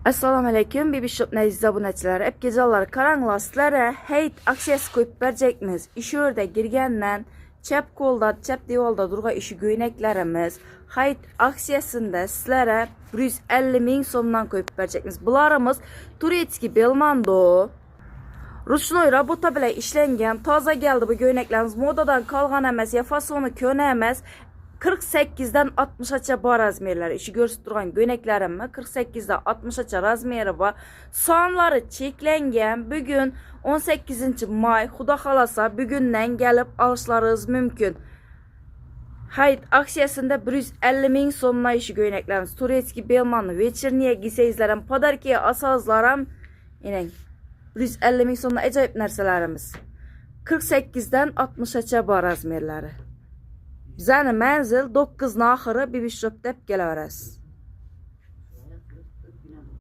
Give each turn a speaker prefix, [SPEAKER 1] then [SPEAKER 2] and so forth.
[SPEAKER 1] Assalamu alaykum Bibishop aziz obunachilar. Hep geceler karanlığa sizlere heyt aksiyası koyup verecekmiz. İşi örde girgenden çep kolda, çep divalda durga işi göyneklerimiz heyt aksiyasında sizlere 150 bin somdan koyup verecekmiz. Bularımız Turetski Belmondo Ruşnoy robota bile işlengen taze geldi bu göyneklerimiz modadan kalgan emas ya fasonu köne emas 48'den 60'aça bar razmerleri işi görsüp durgan göyneklerimmi 48'den 60'aça razmeri var. Sonları çeklengen bugün 18 may Xuda xalasa bugünden gelip alışlarınız mümkün. Hayt aksiyasında 150 bin somna işi göyneklerimiz Turetski Belmondo Veçirniye giseyizlerim padarkiye asazlarım inen 150 bin somna acayip narsalarımız 48'den 60'aça bar razmerleri. Bizani manzil 9 naxırı Bibishop deb kelaverasiz.